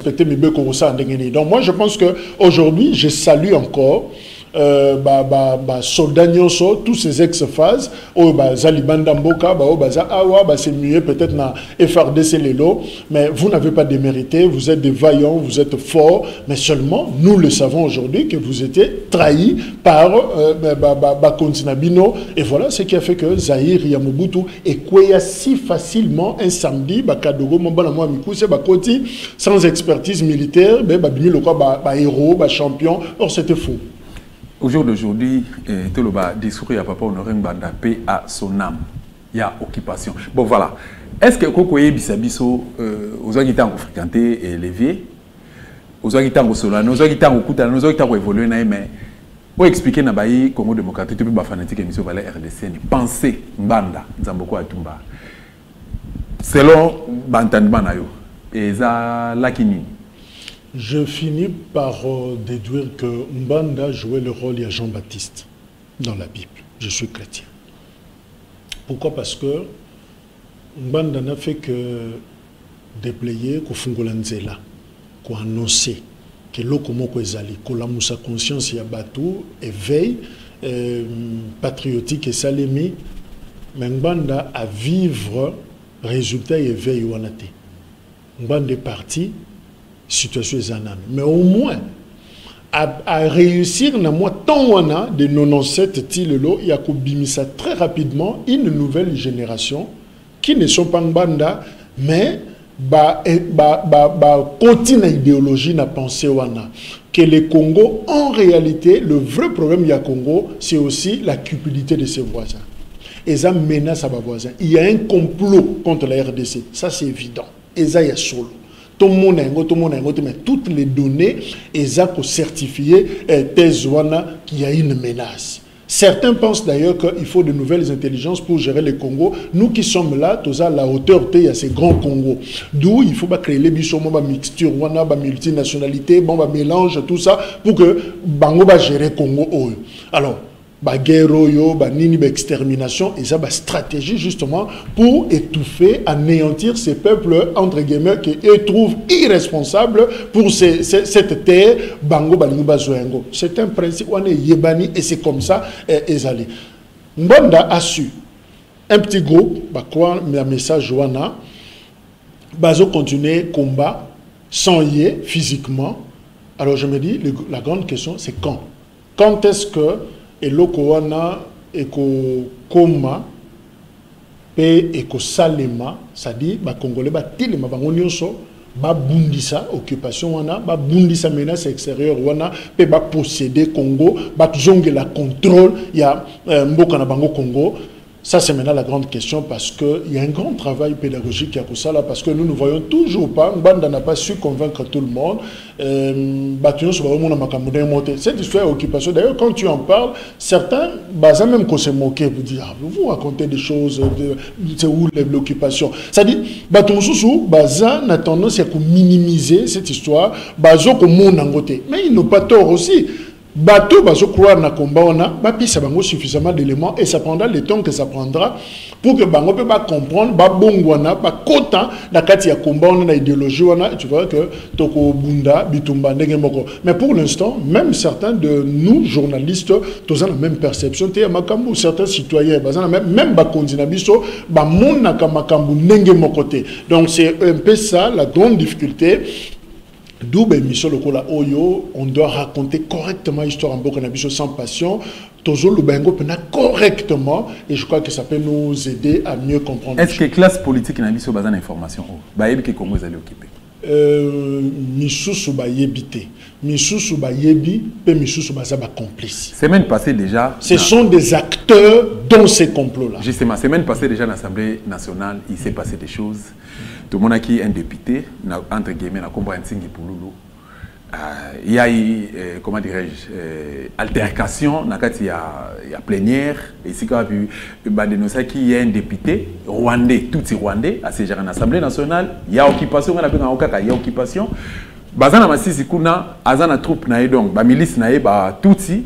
respecter mes bœufs comme ça. Donc moi, je pense qu'aujourd'hui, je salue encore soldats tous ces ex-phases Zalibanda Mboka c'est mieux peut-être na FRDC Lelo, mais vous n'avez pas démérité, vous êtes des vaillants, vous êtes forts, mais seulement nous le savons aujourd'hui que vous étiez trahis par Kontinabino, et voilà ce qui a fait que Zahir Yamobutu et Kweya si facilement un samedi Bakadogo Mobala Mikuse Bakoti sans expertise militaire héros champion. Or c'était faux. Au jour d'aujourd'hui, tout le discours à Papa Honoré Mbanda, paix à son âme. Il y a occupation. Bon, voilà. Est-ce que Kokoye Bissabiso, aux gens qui ont fréquenté les vieux, aux gens qui ont solano, aux gens qui ont écouté, aux gens qui ont évolué, mais pour expliquer na bayi Congo démocratique, tu peux fanatique émission Valais RDC, penser Mbanda, Zamboko Atumba. Selon Bantanban Nayo, et ça Lakini. Je finis par déduire que Mbanda jouait le rôle de Jean-Baptiste dans la Bible. Je suis chrétien. Pourquoi? Parce que Mbanda n'a fait que déployer qu'au Fungolanzela, qu'au annoncer que l'okomoko ezali, que la moussa conscience ya batou, éveil patriotique et salémi, mais Mbanda à vivre résultat et éveil wanate. Mbanda est parti. Situation est anane. Mais au moins, à réussir, de 97 tilelo, il y a ça très rapidement une nouvelle génération qui ne sont pas Mbanda, mais continue l'idéologie na pensée wana que le Congo, en réalité, le vrai problème du Congo, c'est aussi la cupidité de ses voisins. Et ça menace à ses voisins. Il y a un complot contre la RDC, ça c'est évident. Et ça, il y a solo. Tout le monde mais toutes les données, ils ont certifié qu'il y a une menace. Certains pensent d'ailleurs qu'il faut de nouvelles intelligences pour gérer le Congo. Nous qui sommes là, tous à la hauteur, il y a ces grands Congo. D'où il faut créer les bisomos, mixture, multinationalité, mélange, tout ça, pour que Bango va gérer le Congo. Alors, guerre, extermination, et ça, stratégie justement pour étouffer, anéantir ces peuples, entre guillemets, qui eux trouvent irresponsables pour cette terre, Bango, Balingo. C'est un principe, on est Yébani, et c'est comme ça, Ezali. Mbanda a su, un petit groupe, quoi, un message, Wana, Bazo continuer combat, sans y être physiquement. Alors je me dis, la grande question, c'est quand? Quand est-ce que et l'okowana et koma et salema, ça dit ba congolais ba tilema bango nyonso ba bundisa occupation wana ba bundisa menace extérieure wana pe ba posséder Congo ba la contrôle ya mboka na bango Congo. Ça, c'est maintenant la grande question parce qu'il y a un grand travail pédagogique à ça là, parce que nous ne voyons toujours pas, Mbanda n'a pas su convaincre tout le monde. Cette histoire d'occupation, d'ailleurs, quand tu en parles, certains, même qu'on s'est moqué, vous disent, vous racontez des choses, c'est où l'occupation. Ça dit, Baza n'a tendance à minimiser cette histoire, mais ils n'ont pas tort aussi. Bateau, je crois na combat on a, suffisamment d'éléments et ça prendra le temps que ça prendra pour que bango peut pas comprendre, bongwana, kota na kati ya combat on a idéologie on a, tu vois que toko bunda bitumba ndenge moko. Mais pour l'instant, même certains de nous journalistes, tous ont la même perception. Te makambu certains citoyens, même bakondina biso, mona kamakambu ndenge moko te. Donc c'est un peu ça la grande difficulté. D'où on doit raconter correctement l'histoire en Bokanabiso sans passion. Toujours le Bengo correctement et je crois que ça peut nous aider à mieux comprendre. Est-ce que la classe politique n'a pas besoin d'informations? Bayebi que Congo est allé occuper. Misusu bayebite, Misusu bayebi, pe Misusu bazaba complice. Semaine passée déjà. Ce sont des acteurs dans ces complots-là. Justement, semaine passée déjà à l'Assemblée nationale, il s'est passé des choses. Tout le monde a qui est un député, entre guillemets, a compris un signe pour Loulou. Il y a eu, comment dirais-je, altercation, il y a plénière, ici quand il y a un député rwandais, tout est rwandais, à ces gens en Assemblée nationale, il y a occupation, il y a occupation. Bazana Masisi Kuna, Azana troupe nae donc, ba milice nae, ba touti,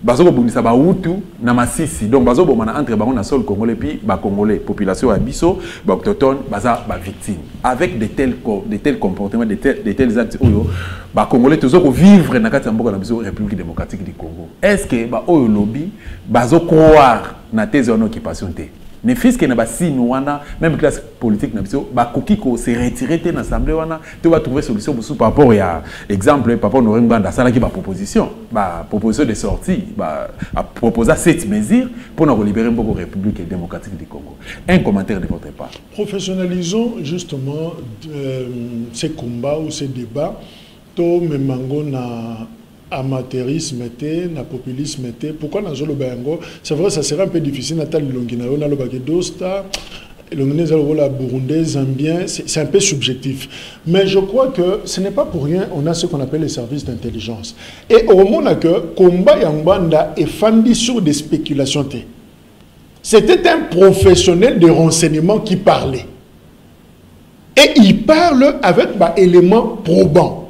bazo bundisa ba hutu na masisi donc bazo bomana entre bango na sol congolais puis ba congolais population ya biso ba autochtone baza ba victime avec de tels comportements de tels actes oyo ba congolais toujours ko vivre na kati ya mboka na biso République démocratique du Congo. Est-ce que ba oyo lobby bazo croire na thèse en occupation té ne fils que na ba sinwana même classe politique na biso ba koki ko se retirer te na assemblée wana te va trouver solution par rapport à exemple par rapport au Rwanda ça là qui ba proposition de sortie a proposé 7 mesures pour nous libérer beaucoup République démocratique du Congo. Un commentaire de votre part. Professionnalisons justement ces combats ou ces débats to memango na amateurisme était, na populisme était. Pourquoi dans le Bayango? C'est vrai, ça serait un peu difficile. Nathalie Longina, on a le baguette d'Osta, la Burundais, Zambien, c'est un peu subjectif. Mais je crois que ce n'est pas pour rien, on a ce qu'on appelle les services d'intelligence. Et au moment où combat Yambanda est fondé sur des spéculations. C'était un professionnel de renseignement qui parlait. Et il parle avec des éléments probants.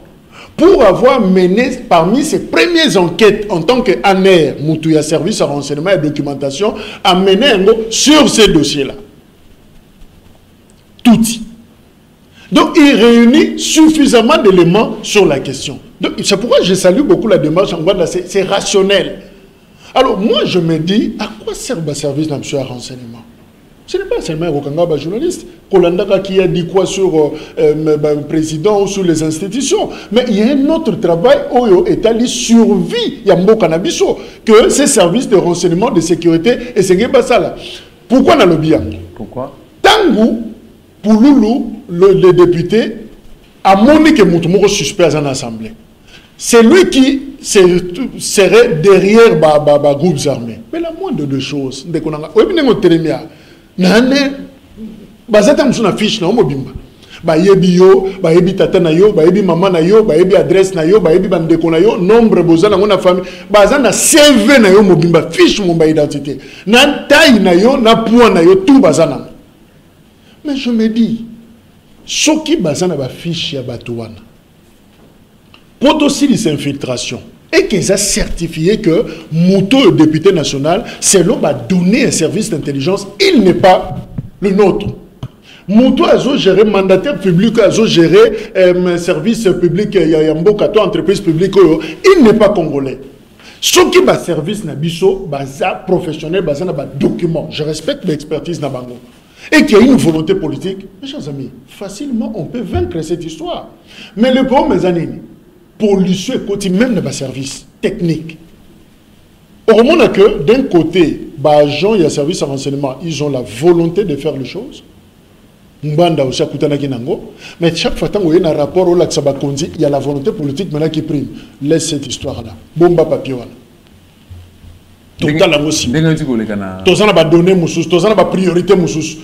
Pour avoir mené parmi ses premières enquêtes en tant qu'ANER, Moutouya Service à renseignement et documentation, a mené un mot sur ces dossiers-là. Tout. Donc il réunit suffisamment d'éléments sur la question. C'est pourquoi je salue beaucoup la démarche en Rwanda, c'est rationnel. Alors moi je me dis, à quoi sert le service d'un renseignement? Ce n'est pas seulement un journaliste. Kolandaka qui a dit quoi sur le président ou sur les institutions. Mais il y a un autre travail où est survie. Il y a un cannabiso que ces services de renseignement, de sécurité, et c'est ça là. Pourquoi on a le bien? Pourquoi? Tangu, Pouloulou, le député, a montré que Moutoumoro suspect à l'Assemblée. C'est lui qui serait derrière les groupes armés. Mais la moindre de choses, dès qu'on a... Nane bazata msuna fiche na omobimba ba yebi yo ba yebi tata na yo ba yebi mama na yo ba yebi adresse na yo ba yebi bandeko na yo nombre bozala ngona famille baza na CV na yo mobimba fiche mon ba identité na taille na yo na poids na yo tout bazana. Mais je me dis soki bazana ba fiche ya batouana pour aussi les infiltrations et qu'ils a certifié que Mouto, le député national, c'est l'homme qui a donné un service d'intelligence, il n'est pas le nôtre. Mouto a géré mandataire public, a géré un service public, il y a un beau entreprise publique, il n'est pas congolais. Ce qui est service nabiso, baza professionnel, baza na document. Je respecte l'expertise nabango. Et qu'il y a une volonté politique, mes chers amis, facilement on peut vaincre cette histoire. Mais le problème, mes amis, pollution côté même de ma service technique. Au moment que d'un côté, il y a service à renseignement, ils ont la volonté de faire les choses. Mais chaque fois qu'il y a un rapport au il y a la volonté politique maintenant qui prime. Laisse cette histoire-là. Bomba papier. Total aussi. Tous en a donné moussous, tous en a priorité moussous.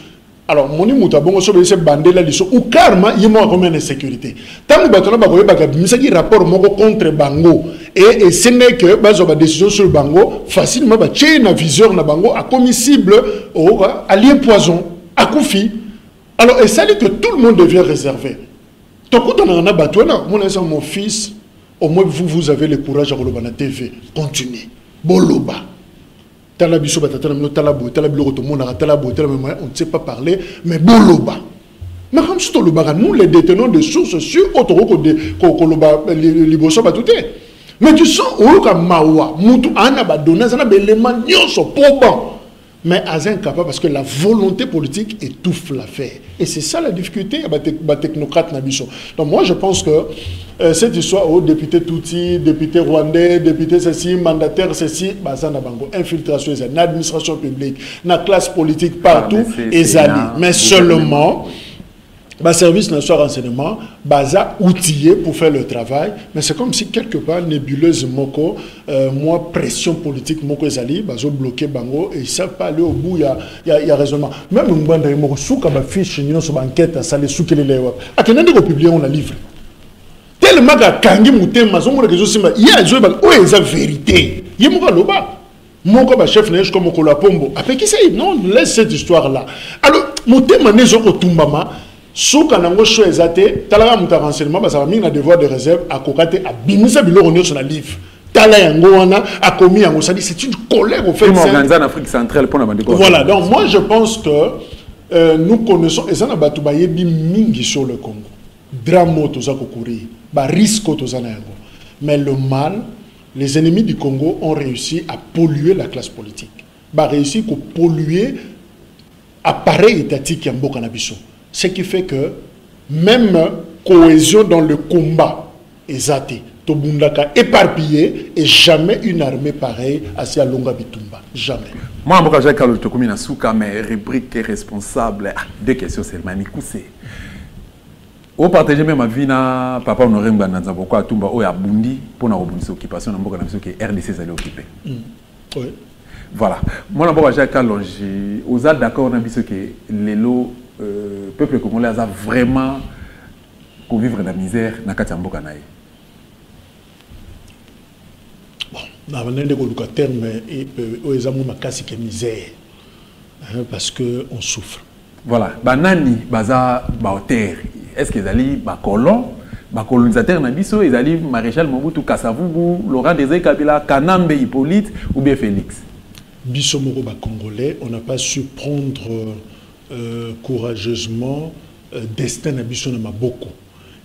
Alors, mon imouta bon so be bandé la liso ou karma yimo comme une sécurité. Tant que batona ba koyeba ka misaki rapport moko contre bango et ce n'est que bazo ba décision sur bango facilement ba tché na viseur na bango a commissible au allié poison à Koufi. Alors et ça dit que tout le monde devient réservé. Donc quand on a batona mon fils au moins vous avez le courage à roloba na TV. Continuez. Boloba. On ne sait pas parler, mais boloba. Mais comme si nous les détenons de sources sûres, mais tu sens mais incapable parce que la volonté politique étouffe l'affaire. Et c'est ça la difficulté avec les technocrates. Donc moi je pense que cette histoire au député Touti, député rwandais, député ceci, mandataire ceci, infiltration, l'administration publique, la classe politique partout, et mais seulement le service national renseignement baza outillé pour faire le travail, mais c'est comme si quelque part nébuleuse moko moi pression politique moko ezali bazo bloquer bango et ils savent pas aller au bout. Il y a raisonnement même mbanda moko souka ba fiche nyino so enquête à sale soukele lewa akenende ko publier on la livre tellement ka kangi mutema zo mo rezo simba ya zo ba o eza vérité yemo loba moko ba chef neige comme ko la pombo après qui c'est non laisse cette histoire là alors mutema nezo ko tumbama souka nango choisate talaka muta renseignement ba ça va mis na devoir de réserve à kokate a bimisa biloko nyo sur la livre Tala Yangoana a commis Yango. Ça dit, c'est une colère au fait. Organisé en Afrique centrale pour la Voilà, donc moi je pense que nous connaissons, et ça n'a pas tout mingi sur le Congo. Dramo toza kokuri, ba risque toza na yango. Mais le mal, les ennemis du Congo ont réussi à polluer la classe politique. Ba réussi à polluer appareil étatique en Bokanabiso. Ce qui fait que même cohésion dans le combat est athée. Tobundaka éparpillé et jamais une armée pareille à Longa Bitumba. Jamais. Moi, je suis Carlo Tokomi Nasuka, mais rubrique responsable. Deux questions, c'est Manikoussé. Au partager même ma vie, papa Honoré Mbananza, pourquoi Tumba ou à Bundi pour la occupation, que RDC allait occuper. Oui. Voilà. Moi, je suis Carlo, aux a d'accord, on a vu que les lots, peuple congolais a vraiment qu'on vivre dans la misère, dans la Mboka. Bon, terme et misère parce que on souffre. Voilà, banani baza baoter. Est-ce qu'ils allaient colon, colonisateur nabiso, ils allaient maréchal Mobutu Kasavubu, Laurent Désiré Kabila, Kanambe Hippolyte ou bien Félix. Biso moko ba congolais, on n'a pas su prendre courageusement destin nabiso na maboko.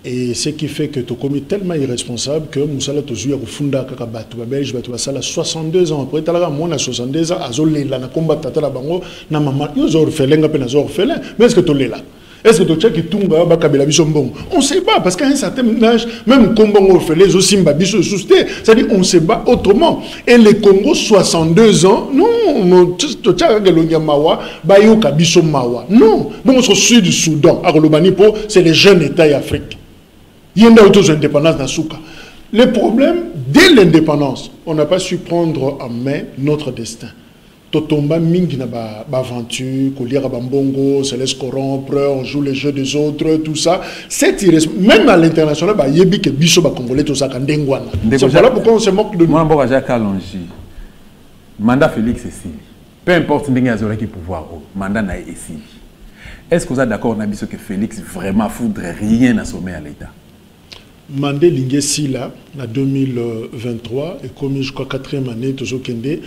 Et ce qui fait que tu es commis tellement irresponsable que Moussala Tozu a refondé à Batou Belge, Batou Basala 62 ans après, tu as 62 ans, Azolé, la combat Tata Bango, na maman, nous avons fait l'un, mais est-ce que tu es là? Est-ce que tu as dit que tu as bon? On ne sait pas, parce qu'à un certain âge, même Congo orphelin, aussi Mbabiso sousté, c'est-à-dire on se bat autrement. Et les Congo 62 ans, non, tu as dit Mawa, Bayo Kabiso Mawa. Non, bon, au sud du Soudan, à Rolobanipo, c'est les jeunes États africains. Il y a une auto-indépendance dans Souka. Le problème, dès l'indépendance, on n'a pas su prendre en main notre destin. Totomba mingi na ba aventure, collière bambongo, se laisse corrompre, on joue les jeux des autres, tout ça. Même à l'international, bah yebi que biso ba congolais tout ça kandengwana. C'est voilà pourquoi on se moque de nous. Moi bon Jacques Kalonji. Mandat Félix ici. Peu importe ndenge azora qui pouvoir, mandat na ici. Est-ce que vous êtes d'accord na biso que Félix vraiment foudrait rien à sommer à l'État? Mandé Lingesi là, en 2023, et comme je crois 4e année, toujours Kende,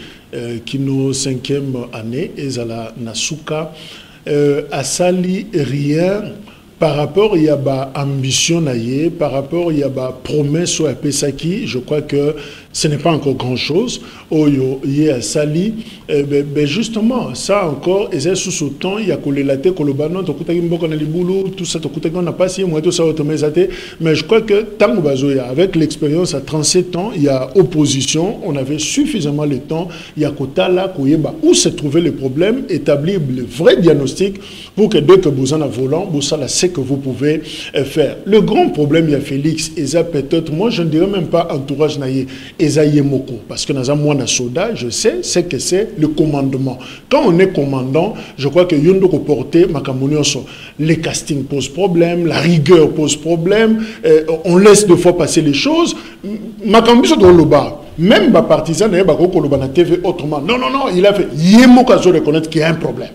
qui nous 5e année, et Zala Nasuka, a sali rien par rapport il y a ba ambition naïe, par rapport il y a ba promesse ou à Pesaki, je crois que ce n'est pas encore grand chose. Oyo y a sali, ben justement ça encore, et c'est sous autant il y a collé la tête, kolobano, tokutaki mboko na libulu, tout ça tokutaki on n'a pas si moi tout ça automatisé, mais je crois que tango bazoya avec l'expérience à 37 ans, il y a opposition, on avait suffisamment le temps, il y a kotala koyeba où se trouvait le problème, établir le vrai diagnostic pour que dès que vous en avez volant, vous savez que vous pouvez faire. Le grand problème, il y a Félix, et ça peut-être, moi je ne dirais même pas entourage naïe, et ça y est moko, parce que dans un mois soda, je sais, c'est que c'est le commandement. Quand on est commandant, je crois que yondo ko porter makamonioso, les castings posent problème, la rigueur pose problème, on laisse deux fois passer les choses. Makambiso dans le bas, même les partisans n'avaient pas koloba na TV autrement. Non, non, non, il a fait yemoko à reconnaître qu'il y a un problème.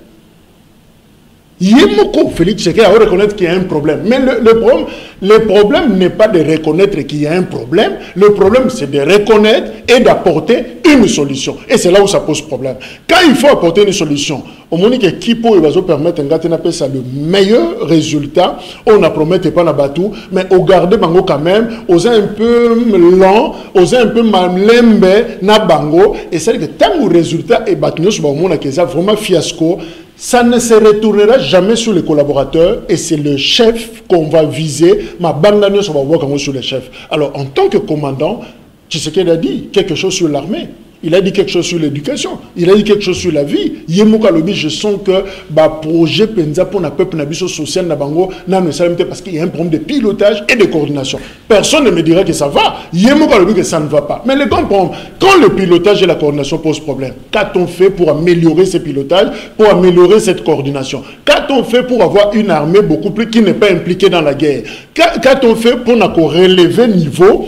Yemoko, Félix Tshisekedi, à reconnaître qu'il y a un problème. Mais le problème n'est pas de reconnaître qu'il y a un problème. Le problème, c'est de reconnaître et d'apporter une solution. Et c'est là où ça pose problème. Quand il faut apporter une solution, on dit que Kipo va permettre le meilleur résultat. On ne promet pas la batou, mais on garde bango quand même, on un peu lent, on un peu malembe na bango. Et c'est que tant que le résultat est battu, c'est vraiment fiasco. Ça ne se retournera jamais sur les collaborateurs et c'est le chef qu'on va viser. Ma bande on va voir comment sur le chef. Alors, en tant que commandant, Tshisekedi a dit quelque chose sur l'armée. Il a dit quelque chose sur l'éducation. Il a dit quelque chose sur la vie. Yemoka Lobi, je sens que le projet Penza pour le peuple social Nabango parce qu'il y a un problème de pilotage et de coordination. Personne ne me dira que ça va. Yemoka Lobi que ça ne va pas. Mais le grand problème, quand le pilotage et la coordination posent problème, qu'a-t-on fait pour améliorer ce pilotage, pour améliorer cette coordination? Qu'a-t-on fait pour avoir une armée beaucoup plus qui n'est pas impliquée dans la guerre? Qu'a-t-on fait pour relever le niveau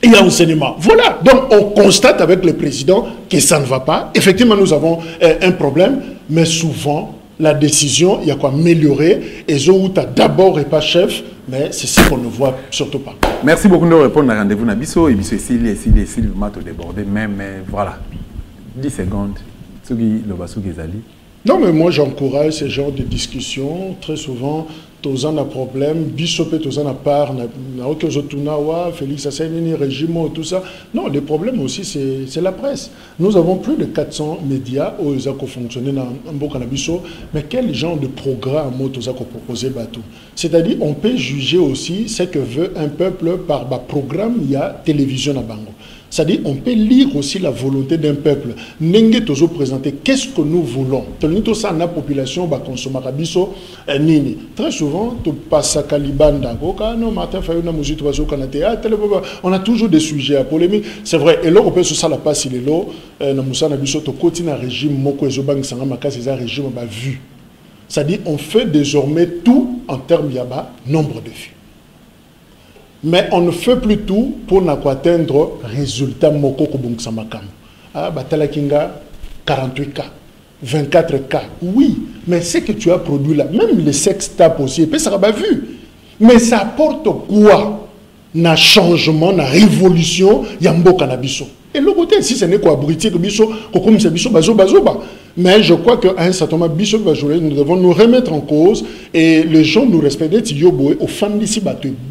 et enseignement? Voilà, donc on constate avec le président que ça ne va pas. Effectivement, nous avons un problème, mais souvent, la décision, il y a quoi améliorer. Et où tu as d'abord et pas chef, mais c'est ce qu'on ne voit surtout pas. Merci beaucoup de répondre à rendez-vous Nabiso. Et bien, ici, le mat débordé, mais voilà, 10 secondes. Ce qui le basso qui non, mais moi j'encourage ce genre de discussion. Très souvent, tous en a problème, Bissopé, tous en a part, Félix Assaini, régime, tout ça. Non, le problème aussi, c'est la presse. Nous avons plus de 400 médias où ils ont fonctionné dans un beau cannabiso, mais quel genre de programme ils ont proposé Batou? C'est-à-dire, on peut juger aussi ce que veut un peuple par programme, il y a télévision à Bango. C'est-à-dire, on peut lire aussi la volonté d'un peuple. N'engé tozo présenter qu'est-ce que nous voulons. Tout ça, la population va consommer rabiso nini. Très souvent, tu passes à Kalibanda. On a toujours des sujets à polémique. C'est vrai. Et là, on peut se ça la passe il est là. Namusa nabiso to continue un régime moko ezobang sanga maka c'est un régime ba vu. C'est-à-dire, on fait désormais tout en termes yaba nombre de vues. Mais on ne fait plus tout pour atteindre résultat moko kobong samakam. Ah, batala kinga 48K, 24K. Oui, mais ce que tu as produit là, même les sex tapes aussi, et puis ça va vu. Mais ça apporte quoi? Na changement, na révolution, yambo cannabiso. Et le côté, si ce n'est quoi, britique, biso, kokum se biso, bazo, bazo, ba. Mais je crois qu'à un certain moment, nous devons nous remettre en cause et les gens nous respectent. Au fan d'ici,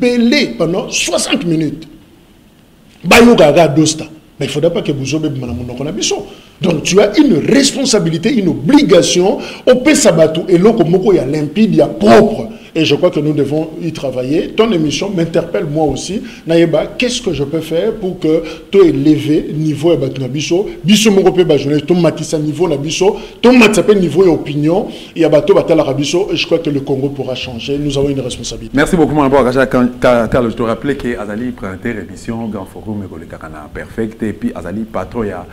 belé pendant 60 minutes. Bayogaga dosta. Mais il ne faudrait pas que vous ayez donc tu as une responsabilité, une obligation au Pesabatou et là comme il y a limpide, il y a propre. Et je crois que nous devons y travailler. Ton émission m'interpelle moi aussi. Naïba, qu'est-ce que je peux faire pour que tu éleves niveau et batnabiso, biso mon repé bajoné, ton matissa niveau nabiso, ton matissapé niveau et opinion, il y a bateau batala rabiso et je crois que le Congo pourra changer. Nous avons une responsabilité. Merci beaucoup mon rapport Carl, je te rappelais que Azali présentait l'émission Grand Forum et le Kakana Perfect et puis Azali patron il y a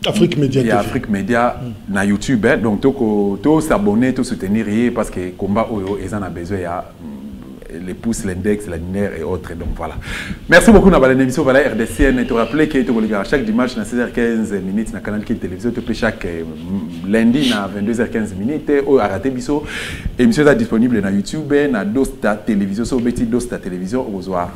Afrique Média. Il y a Afrique Média na YouTube, hein, donc tout s'abonner, tout soutenir parce que combat ils en a besoin, il y a les pouces, l'index, la linéaire et autres. Donc voilà. Merci beaucoup d'avoir l'émission voilà RDCN et te rappeler que chaque dimanche à 16h15 minutes na canal qui télévision tu peux chaque lundi à 22h15 minutes ou à rater biso émission est disponible na YouTube na Dosta télévision sur Betty Dosta télévision au revoir.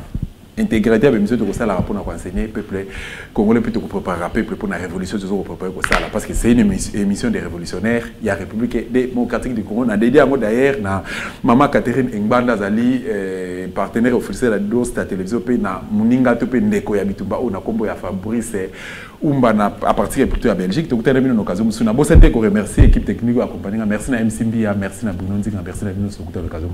Intégrité avec monsieur de Rossala pour nous enseigner peuple congolais plutôt que préparer peuple pour la révolution de préparer Rossala parce que c'est une émission des révolutionnaires il y a République démocratique du Congo na dédié à moi d'ailleurs na maman Catherine Ngbanda Zali partenaire officiel de la Dosta télévision pe na Muninga to pe ndeko ya bitumba on a combo ya Fabrice Umba na à partir plutôt à Belgique donc t'as une occasion musuna bo santé ko remercier équipe technique accompagnant merci na MCB merci na Bruno Nzinga merci na Bino Sokuta l'occasion